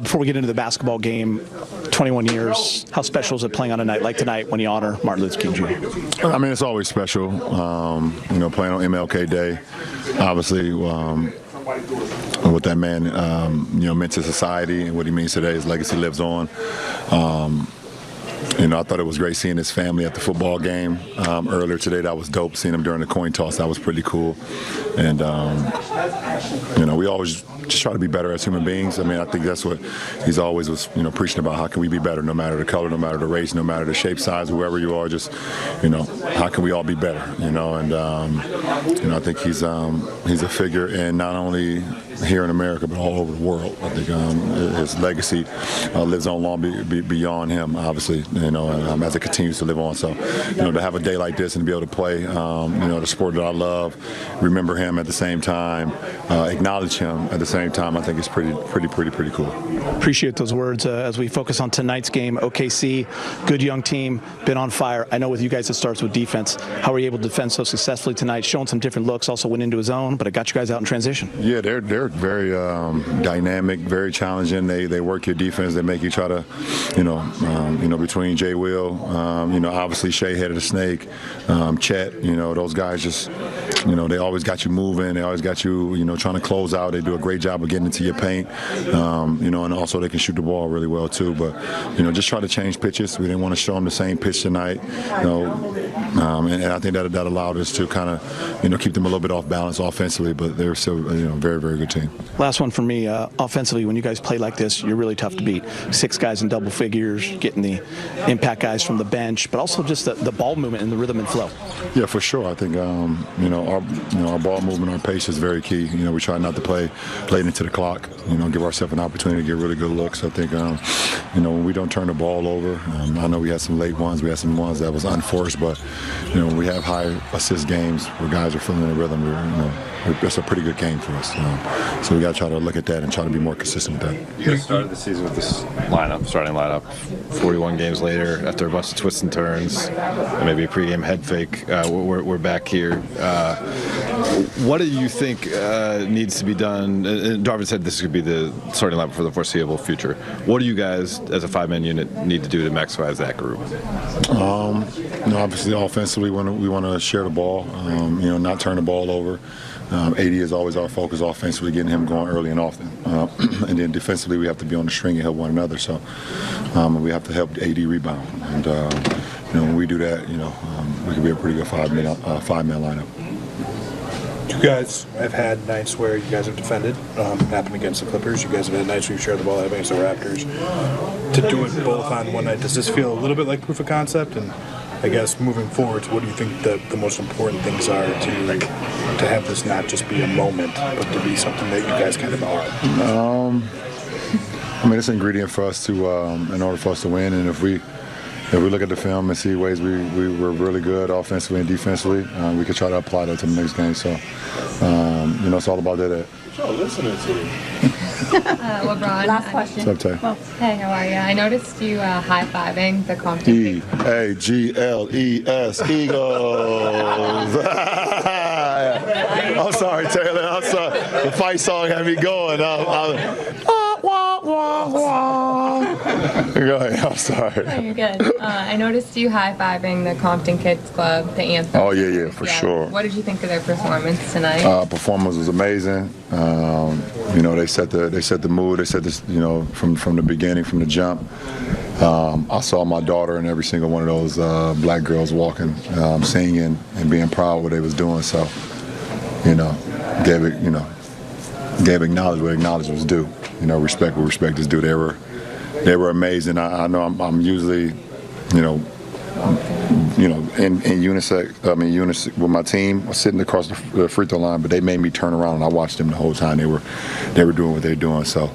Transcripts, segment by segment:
Before we get into the basketball game, 21 years, how special is it playing on a night like tonight when you honor Martin Luther King Jr.? I mean, it's always special, playing on MLK Day, obviously, what that man, meant to society and what he means today. His legacy lives on. I thought it was great seeing his family at the football game earlier today. That was dope. Seeing him during the coin toss, that was pretty cool. And, we always just try to be better as human beings. I mean, I think that's what he's always was, preaching about. How can we be better, no matter the color, no matter the race, no matter the shape, size, whoever you are, just, how can we all be better, And, I think he's a figure, and not only here in America, but all over the world. I think his legacy lives on long beyond him, obviously, as it continues to live on. So, to have a day like this and to be able to play, the sport that I love, remember him at the same time, acknowledge him at the same time, I think it's pretty cool. Appreciate those words. As we focus on tonight's game, OKC, good young team, been on fire. I know with you guys it starts with defense. How were you able to defend so successfully tonight? Showing some different looks, also went into his own, but it got you guys out in transition. Yeah, they're very dynamic, very challenging. They work your defense. They make you try to, between Jay Will, obviously Shea head of the snake, Chet, those guys just, they always got you moving. They always got you, trying to close out. They do a great job of getting into your paint, and also they can shoot the ball really well too. But, just try to change pitches. We didn't want to show them the same pitch tonight, and I think that allowed us to kind of, keep them a little bit off balance offensively, but they're still, very, very good team. Last one for me, offensively, when you guys play like this, you're really tough to beat. 6 guys in double figures, getting the impact guys from the bench, but also just the ball movement and the rhythm and flow. Yeah, for sure. I think, our ball movement, our pace is very key. We try not to play late into the clock, give ourselves an opportunity to get really good looks. I think, when we don't turn the ball over, I know we had some late ones, we had some ones that was unforced, but, when we have high assist games where guys are feeling the rhythm, it's a pretty good game for us. So we got to try to look at that and try to be more consistent with that. You guys started the season with this starting lineup, 41 games later, after a bunch of twists and turns, and maybe a pregame head fake. We're back here. What do you think needs to be done? And Darvin said this could be the starting lineup for the foreseeable future. What do you guys, as a 5-man unit, need to do to maximize that group? Obviously, offensively, we want to share the ball, not turn the ball over. AD is always our focus offensively, getting him going early and often. And then defensively, we have to be on the string and help one another. So we have to help AD rebound. And, when we do that, we can be a pretty good 5-man lineup. You guys have had nights where you guys have defended, happened against the Clippers. You guys have had nights where you share the ball against the Raptors. To do it both on one night, does this feel a little bit like proof of concept? And I guess moving forward, what do you think the most important things are to have this not just be a moment, but to be something that you guys kind of are? It's an ingredient for us to, in order for us to win, and if we look at the film and see ways we were really good offensively and defensively, we could try to apply that to the next game. So, it's all about that. What y'all listening to? LeBron. Last question. What's up, Tay? Well, hey, how are you? I noticed you high-fiving the Compton. EAGLES Eagles. I'm sorry, Taylor. I'm sorry. The fight song had me going. Go ahead. I'm sorry. Oh, you're good. I noticed you high-fiving the Compton Kids Club, the anthem. Oh, yeah, for sure. What did you think of their performance tonight? Performance was amazing. They set the mood. They set this, from the beginning, from the jump. I saw my daughter and every single one of those black girls walking, singing, and being proud of what they was doing. So, gave acknowledge what acknowledge was due. Respect what respect is due. They were amazing. I know I'm usually, in unison with my team, sitting across the free throw line, but they made me turn around and I watched them the whole time. They were doing what they're doing. So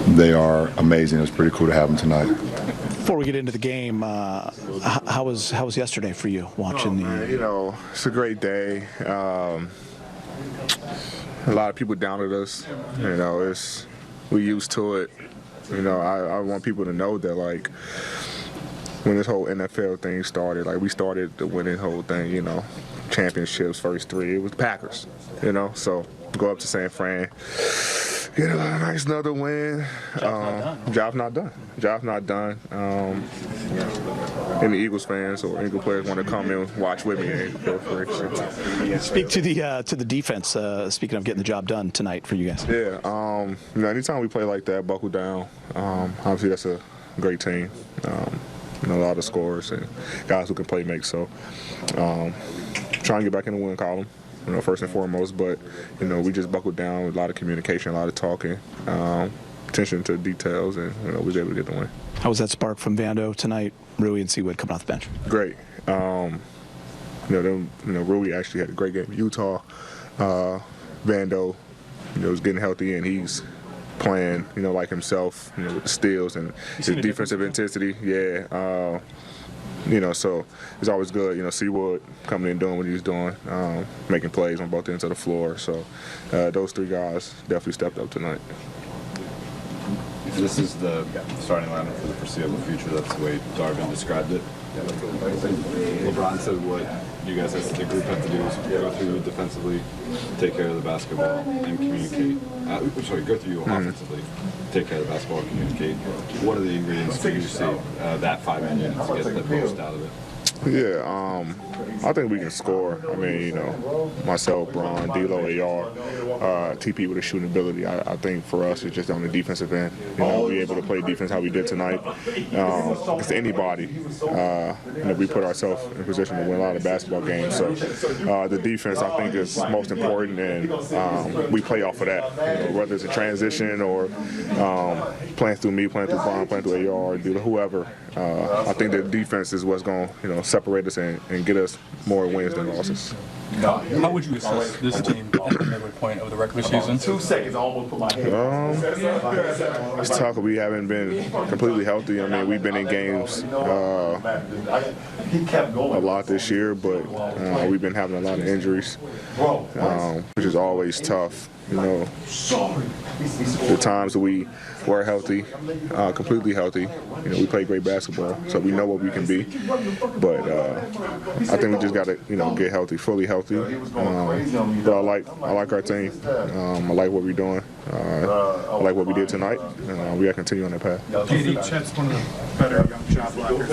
they are amazing. It was pretty cool to have them tonight. Before we get into the game, how was yesterday for you watching it's a great day. A lot of people doubted us. We used to it. I want people to know that, when this whole NFL thing started, we started the winning whole thing, championships, first 3, it was Packers, so go up to San Fran Get a nice another win. Job not done. Job not done. Any Eagles fans or Eagle players want to come and watch with me, feel free. Speak to the defense. Speaking of getting the job done tonight for you guys. Yeah. Anytime we play like that, buckle down. Obviously, that's a great team. A lot of scores and guys who can play make. So, trying to get back in the win column. First and foremost, but we just buckled down with a lot of communication, a lot of talking, attention to details, and we was able to get the win. How was that spark from Vando tonight? Rui and Seawood coming off the bench. Great. Rui actually had a great game in Utah. Vando, was getting healthy, and he's playing, like himself, with the steals and his defensive intensity. Yeah. So it's always good, Seawood coming in doing what he was doing, making plays on both ends of the floor. So those three guys definitely stepped up tonight. This is the starting lineup for the foreseeable future. That's the way Darvin described it. LeBron said what you guys as the group have to do is go through you defensively, take care of the basketball, and communicate. Go through you offensively, take care of the basketball, and communicate. What are the ingredients for you to see that five-man unit to get the most out of it? Yeah, I think we can score. Myself, Bron, D'Lo, AR, TP with a shooting ability. I think for us, it's just on the defensive end. Be able to play defense how we did tonight. Against anybody, we put ourselves in position to win a lot of basketball games. So the defense, I think, is most important, and we play off of that. Whether it's a transition or playing through me, playing through Bron, playing through AR, D'Lo, whoever. I think the defense is what's going to separate us and get us more wins than losses. How would you assess this team at the midway point of the regular season? 2 seconds, I almost put my hand. It's tough. We haven't been completely healthy. We've been in games a lot this year, but we've been having a lot of injuries, which is always tough. The times that we were healthy, completely healthy, we play great basketball, so we know what we can be. But I think we just got to, get healthy, fully healthy. But I like our team. I like what we're doing. I like what we did tonight. We got to continue on that path. JD, Chet's one of the better young shot blockers.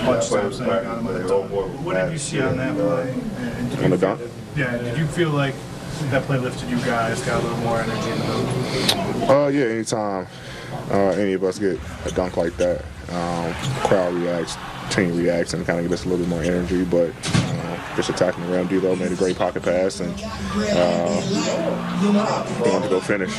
Much times than I got him at the top. What did you see on that play? On the dunk? Yeah, did you feel like that play lifted you guys, got a little more energy in the building? Yeah, anytime any of us get a dunk like that, crowd reacts, team reacts, and kind of get us a little bit more energy. But just attacking the rim, D'Lo made a great pocket pass, and they want to go finish.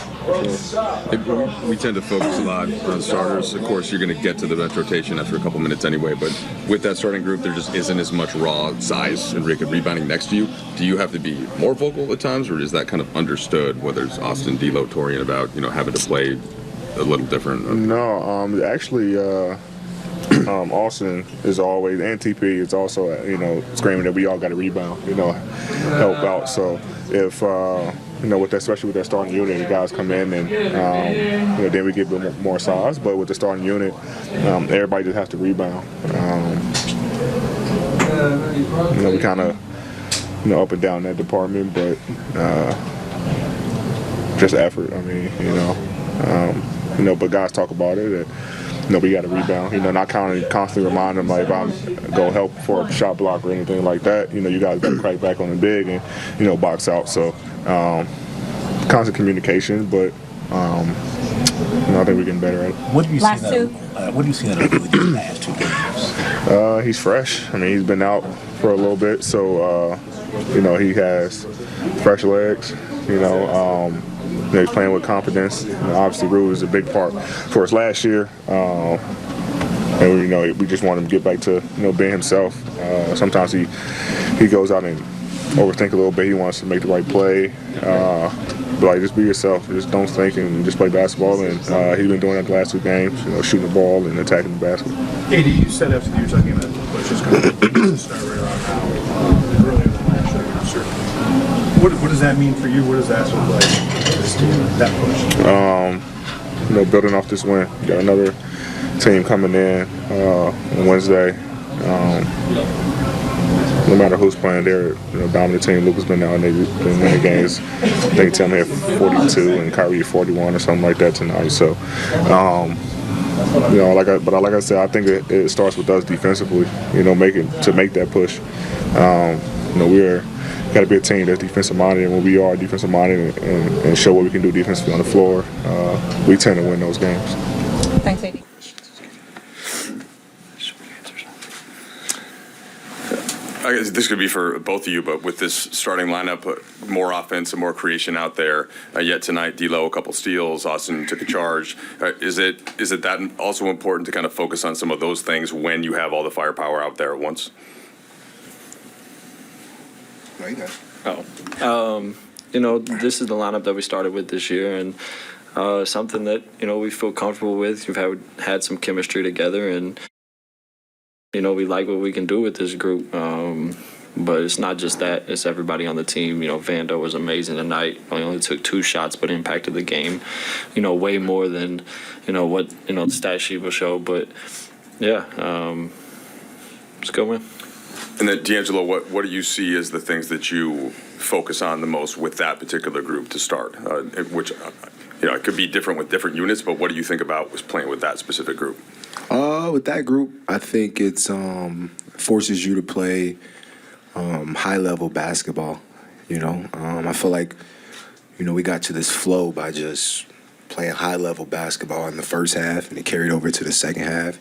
Sure. We tend to focus a lot on starters. Of course, you're going to get to the bench rotation after a couple minutes anyway, but with that starting group, there just isn't as much raw size and rebounding next to you. Do you have to be more vocal at times, or is that kind of understood, whether it's Austin, D'Lo, Torian, about having to play a little different? No, actually, Austin is always, and TP is also, screaming that we all got to rebound, help out. So if, with that, especially with that starting unit, the guys come in and, then we get a bit more size. But with the starting unit, everybody just has to rebound. We kind of, up and down that department, but just effort. But guys talk about it. We got to rebound. Not constantly remind them, like, if I'm go help for a shot block or anything like that. You guys got to crack back on the big and box out. So constant communication, but I think we're getting better at it. What do you see that ability in the last 2 games? He's fresh. He's been out for a little bit, so he has fresh legs. He's playing with confidence. Obviously, Rue is a big part for us last year. And we just want him to get back to being himself. Sometimes he goes out and overthink a little bit. He wants to make the right play. But just be yourself. Just don't think and just play basketball. And he's been doing that the last 2 games. Shooting the ball and attacking the basket. AD, you said after the Utah game that the push is going to start right around now, earlier than last year. Certainly. What does that mean for you? What does that look like? This team, that push. Building off this win. You got another team coming in on Wednesday. no matter who's playing, they're dominant team. Luka's been out and they've been winning games. I think Tim had 42 and Kyrie 41 or something like that tonight. So, like I said, I think it starts with us defensively. Make that push. We're got to be a team that's defensive minded, and when we are defensive minded and show what we can do defensively on the floor, we tend to win those games. Thanks, AD. I guess this could be for both of you, but with this starting lineup, more offense and more creation out there. Yet tonight, D'Lo, a couple steals, Austin took a charge. Is it that also important to kind of focus on some of those things when you have all the firepower out there at once? No, you got it. This is the lineup that we started with this year, and something that we feel comfortable with. We've had some chemistry together, and we like what we can do with this group. But it's not just that; it's everybody on the team. Vando was amazing tonight. He only took 2 shots, but impacted the game. Way more than what the stat sheet will show. But yeah, it's a good win. And then, D'Angelo, what do you see as the things that you focus on the most with that particular group to start? Which, it could be different with different units, but what do you think about was playing with that specific group? With that group, I think it's forces you to play high-level basketball. I feel like, we got to this flow by just playing high-level basketball in the first half, and it carried over to the second half.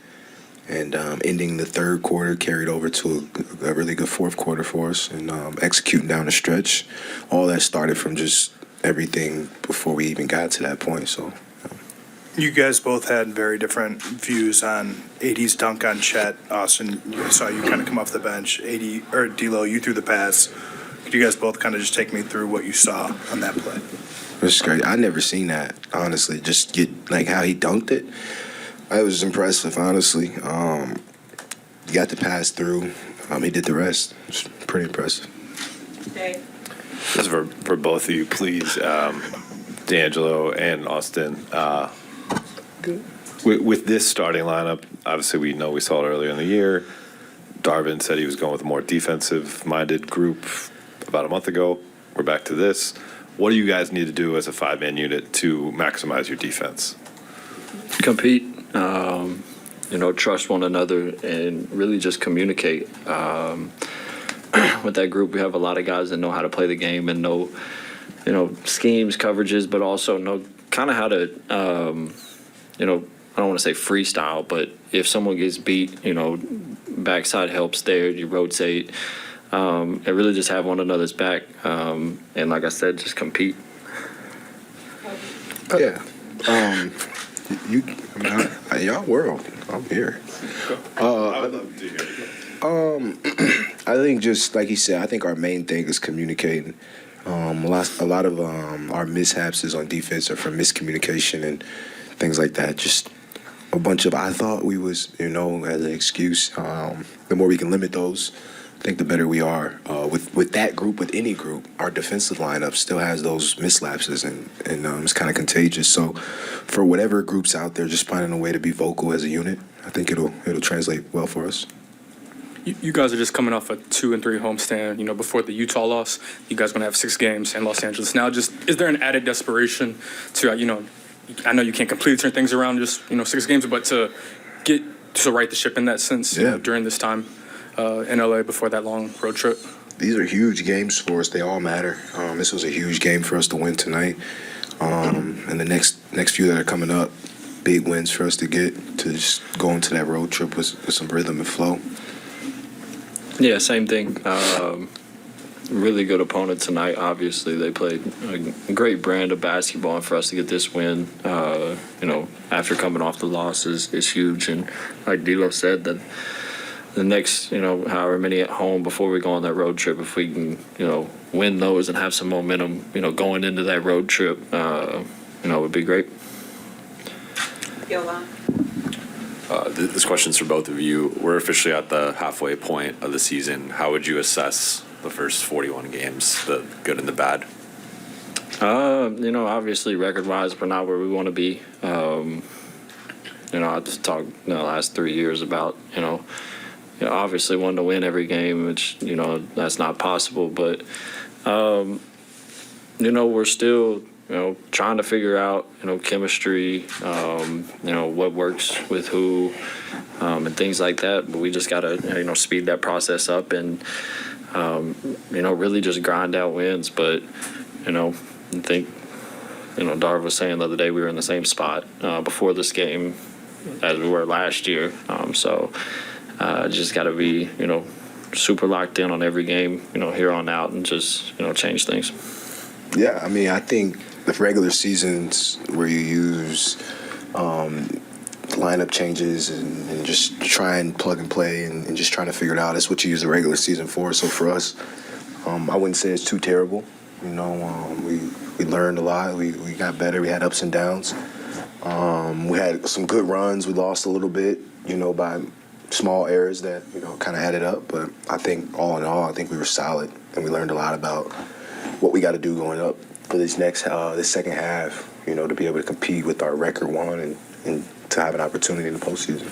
And ending the third quarter carried over to a really good fourth quarter for us, and executing down the stretch. All that started from just everything before we even got to that point. So, You guys both had very different views on AD's dunk on Chet. Austin, I saw you kind of come off the bench. D'Lo, you threw the pass. Could you guys both kind of just take me through what you saw on that play? It's great. I never seen that, honestly. Just get how he dunked it. It was impressive, honestly. He got the pass through. He did the rest. It's pretty impressive. Dave. This is for both of you, please, D'Angelo and Austin. With this starting lineup, obviously we saw it earlier in the year. Darvin said he was going with a more defensive-minded group about a month ago. We're back to this. What do you guys need to do as a 5-man unit to maximize your defense? Compete. Trust one another and really just communicate. With that group, we have a lot of guys that know how to play the game and know, schemes, coverages, but also know kind of how to, I don't want to say freestyle, but if someone gets beat, backside helps there, you rotate, and really just have one another's back. And like I said, just compete. Yeah. Y'all world. I'm here. I would love to hear it. I think just like he said, I think our main thing is communicating. A lot of our mishaps is on defense or from miscommunication and things like that. Just a bunch of I thought we was, as an excuse. The more we can limit those, I think the better we are. With that group, with any group, our defensive lineup still has those mislapses, and it's kind of contagious. So for whatever groups out there, just finding a way to be vocal as a unit, I think it'll translate well for us. You guys are just coming off a 2-3 homestand. Before the Utah loss, you guys are gonna have 6 games in Los Angeles. Now, is there an added desperation to I know you can't completely turn things around just 6 games, but to right the ship in that sense during this time in LA before that long road trip? These are huge games for us. They all matter. This was a huge game for us to win tonight, and the next few that are coming up, big wins for us to get to just go into that road trip with some rhythm and flow. Yeah, same thing. Really good opponent tonight. Obviously, they played a great brand of basketball, and for us to get this win, after coming off the loss is huge. And like D'Lo said, that the next, however many at home before we go on that road trip, if we can, win those and have some momentum, going into that road trip, would be great. Yola. This question's for both of you. We're officially at the halfway point of the season. How would you assess the first 41 games, the good and the bad? Obviously record-wise, we're not where we want to be. I just talked the last 3 years about, obviously wanting to win every game, which, that's not possible. But, we're still, trying to figure out, chemistry, what works with who, and things like that. But we just got to, speed that process up and, really just grind out wins. But, I think, Darv was saying the other day we were in the same spot before this game as we were last year. Just got to be, super locked in on every game, here on out and just, change things. Yeah, I mean, I think the regular seasons where you use lineup changes and just try and plug and play and just trying to figure it out, that's what you use the regular season for. So for us, I wouldn't say it's too terrible. We learned a lot. We got better. We had ups and downs. We had some good runs. We lost a little bit, by small errors that, kind of added up. But I think all in all, I think we were solid, and we learned a lot about what we got to do going up for this second half, to be able to compete with our record one and to have an opportunity in the postseason.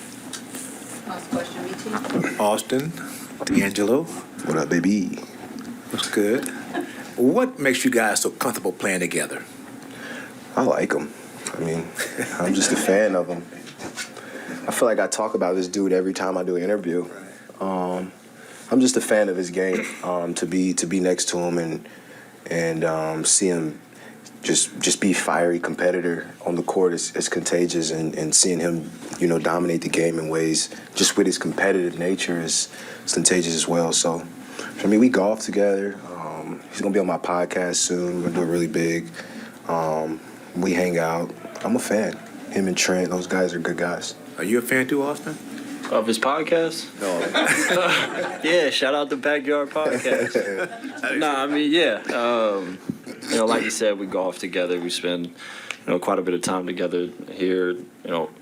Last question, BT. Austin, D'Angelo. What up, baby? What's good? What makes you guys so comfortable playing together? I like him. I mean, I'm just a fan of him. I feel like I talk about this dude every time I do an interview. I'm just a fan of his game. To be next to him and see him just be fiery competitor on the court is contagious, and seeing him dominate the game in ways just with his competitive nature is contagious as well. So I mean, we golf together. He's gonna be on my podcast soon. We're gonna do it really big. We hang out. I'm a fan. Him and Trent, those guys are good guys. Are you a fan too, Austin? Of his podcast? No. Yeah, shout out the Backyard Podcast. Nah, I mean, yeah. Like you said, we golf together. We spend, quite a bit of time together here,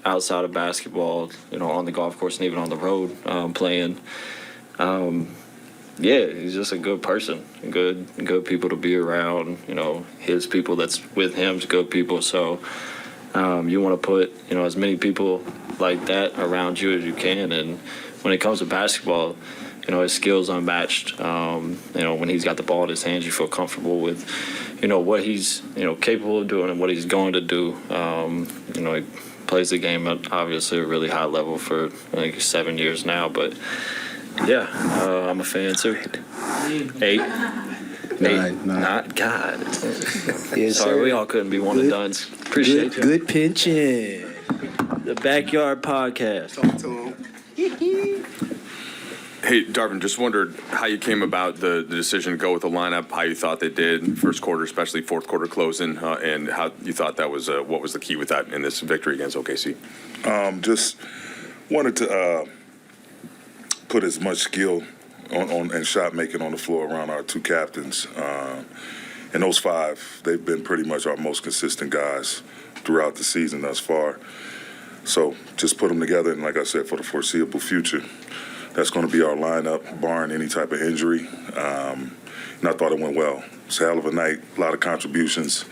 outside of basketball, on the golf course and even on the road playing. Yeah, he's just a good person, good people to be around. His people that's with him's good people. So you want to put, as many people like that around you as you can. And when it comes to basketball, his skills unmatched. When he's got the ball in his hands, you feel comfortable with, what he's, capable of doing and what he's going to do. He plays the game at obviously a really high level for, I think, 7 years now, but. Yeah, I'm a fan too. 8. 9. Not God. Yes, Sorry, sir. we all couldn't be one and done's. Appreciate you. Good pinching. The Backyard Podcast. Hey, Darvin, just wondered how you came about the decision to go with the lineup, how you thought they did first quarter, especially fourth quarter closing, and how you thought that was, what was the key with that in this victory against OKC? Just wanted to put as much skill on and shot making on the floor around our two captains. And those 5, they've been pretty much our most consistent guys throughout the season thus far. So just put them together, and like I said, for the foreseeable future, that's going to be our lineup, barring any type of injury. And I thought it went well. It's a hell of a night, a lot of contributions.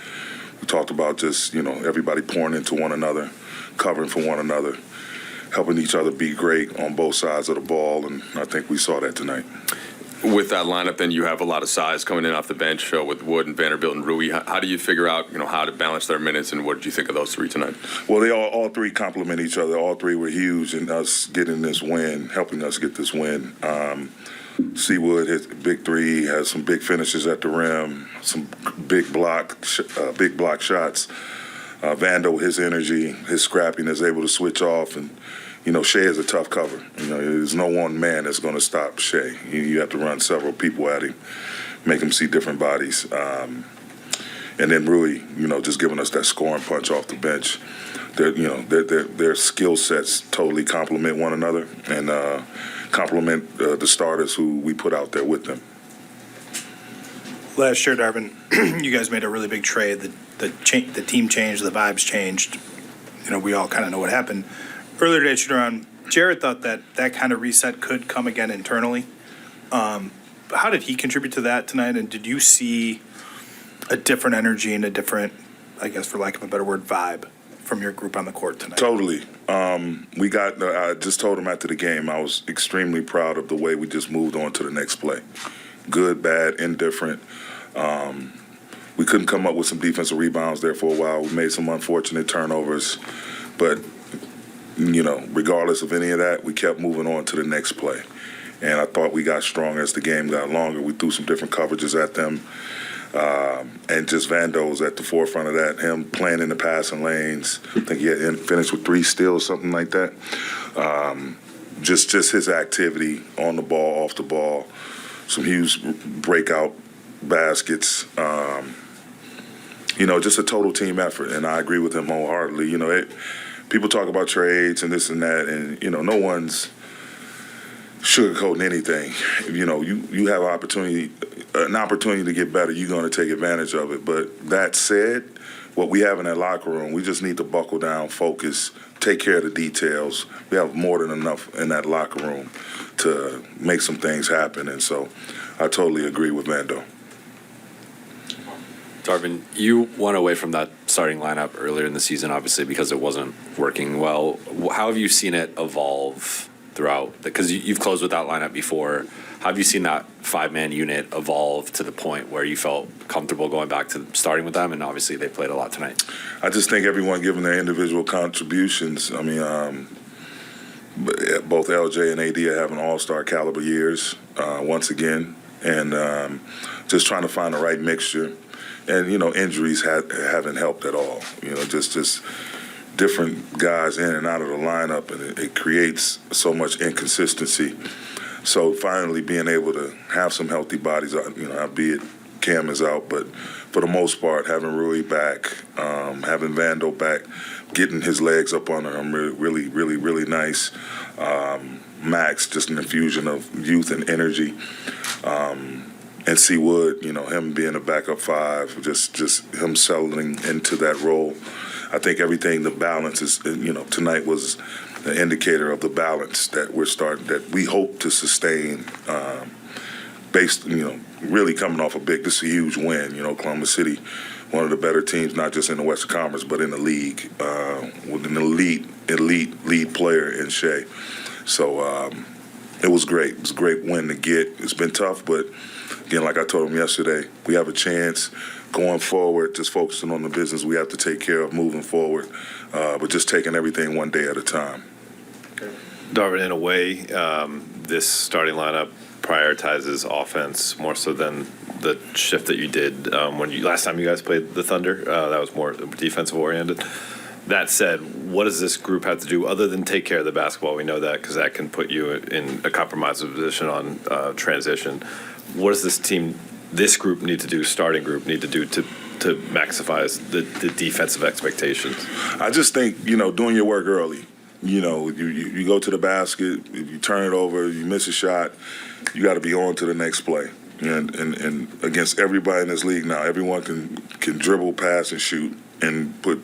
We talked about just, everybody pouring into one another, covering for one another, helping each other be great on both sides of the ball, and I think we saw that tonight. With that lineup, then you have a lot of size coming in off the bench with Wood and Vanderbilt and Rui. How do you figure out, how to balance their minutes, and what did you think of those 3 tonight? Well, they all 3 complement each other. All 3 were huge in us getting this win, helping us get this win. Seawood hit big 3, has some big finishes at the rim, some big block shots. Vando, his energy, his scrappiness, able to switch off, and Shea is a tough cover. There's no one man that's going to stop Shea. You have to run several people at him, make him see different bodies, and then Rui, just giving us that scoring punch off the bench. Their skill sets totally complement one another and complement the starters who we put out there with them. Last year, Darvin, you guys made a really big trade. The team changed, the vibes changed. We all kind of know what happened. Earlier today, shoot-around, Jared thought that kind of reset could come again internally. How did he contribute to that tonight? And did you see a different energy and a different, I guess for lack of a better word, vibe from your group on the court tonight? Totally. I just told him after the game I was extremely proud of the way we just moved on to the next play. Good, bad, indifferent. We couldn't come up with some defensive rebounds there for a while. We made some unfortunate turnovers. But, regardless of any of that, we kept moving on to the next play. And I thought we got stronger as the game got longer. We threw some different coverages at them. And just Vando was at the forefront of that, him playing in the passing lanes. I think he had finished with 3 steals, something like that. Just his activity on the ball, off the ball, some huge breakout baskets. Just a total team effort, and I agree with him wholeheartedly. People talk about trades and this and that, and no one's sugarcoating anything. You have an opportunity to get better. You're going to take advantage of it. But that said, what we have in that locker room, we just need to buckle down, focus, take care of the details. We have more than enough in that locker room to make some things happen, and so I totally agree with Vando. Darvin, you went away from that starting lineup earlier in the season, obviously, because it wasn't working well. How have you seen it evolve throughout? Because you've closed with that lineup before. How have you seen that 5-man unit evolve to the point where you felt comfortable going back to starting with them? And obviously they played a lot tonight. I just think everyone giving their individual contributions. I mean, both LJ and AD are having all-star caliber years once again. And just trying to find the right mixture. And, injuries haven't helped at all. Just different guys in and out of the lineup, and it creates so much inconsistency. So finally being able to have some healthy bodies, albeit Cam is out, but for the most part, having Rui back, having Vando back, getting his legs up under him really, really, really nice. Max, just an infusion of youth and energy. And C. Wood, him being a backup 5, just him settling into that role. I think everything, the balance is, tonight was an indicator of the balance that we hope to sustain based, really coming off this is a huge win. Oklahoma City, one of the better teams, not just in the Western Conference, but in the league, with an elite player in Shea. So it was great. It was a great win to get. It's been tough, but again, like I told him yesterday, we have a chance going forward, just focusing on the business we have to take care of moving forward, but just taking everything one day at a time. Darvin, in a way, this starting lineup prioritizes offense more so than the shift that you did last time you guys played the Thunder. That was more defensive oriented. That said, what does this group have to do other than take care of the basketball? We know that because that can put you in a compromising position on transition. What does this group need to do, starting group need to do to maximize the defensive expectations? I just think, doing your work early. You go to the basket, if you turn it over, you miss a shot, you got to be on to the next play. And against everybody in this league now, everyone can dribble, pass, and shoot and put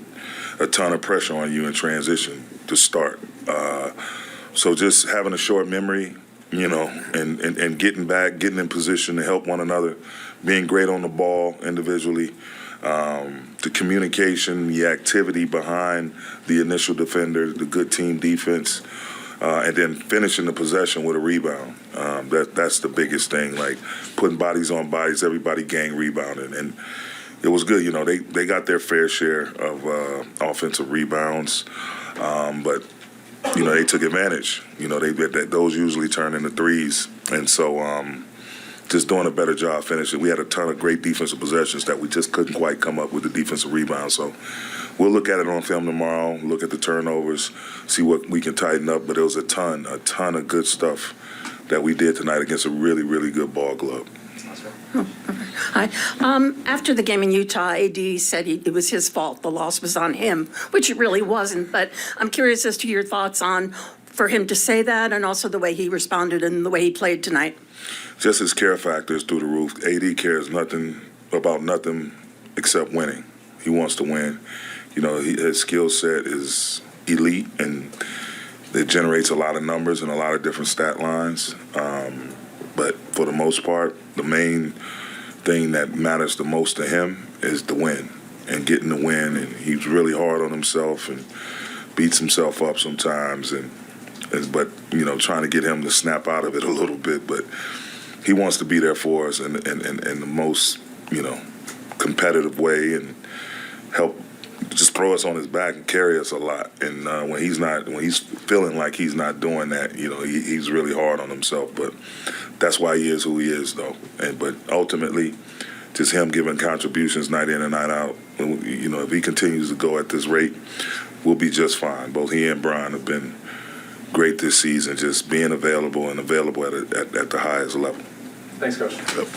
a ton of pressure on you in transition to start. So just having a short memory, and getting back, getting in position to help one another, being great on the ball individually, the communication, the activity behind the initial defender, the good team defense, and then finishing the possession with a rebound. That's the biggest thing, like putting bodies on bodies, everybody gang rebounding. And it was good, they got their fair share of offensive rebounds, but they took advantage. Those usually turn into threes. And so just doing a better job finishing. We had a ton of great defensive possessions that we just couldn't quite come up with the defensive rebound. So we'll look at it on film tomorrow, look at the turnovers, see what we can tighten up. But it was a ton of good stuff that we did tonight against a really, really good ball club. Hi. After the game in Utah, AD said it was his fault. The loss was on him, which it really wasn't. But I'm curious as to your thoughts on for him to say that and also the way he responded and the way he played tonight. Just his care factor is through the roof. AD cares nothing except winning. He wants to win. His skill set is elite, and it generates a lot of numbers and a lot of different stat lines. But for the most part, the main thing that matters the most to him is the win. and getting the win. And he's really hard on himself and beats himself up sometimes. But trying to get him to snap out of it a little bit. But he wants to be there for us in the most competitive way and help just throw us on his back and carry us a lot. And when he's feeling like he's not doing that, he's really hard on himself. But that's why he is who he is, though. But ultimately, just him giving contributions night in and night out. If he continues to go at this rate, we'll be just fine. Both he and Brian have been great this season, just being available at the highest level. Thanks, Coach. Yep.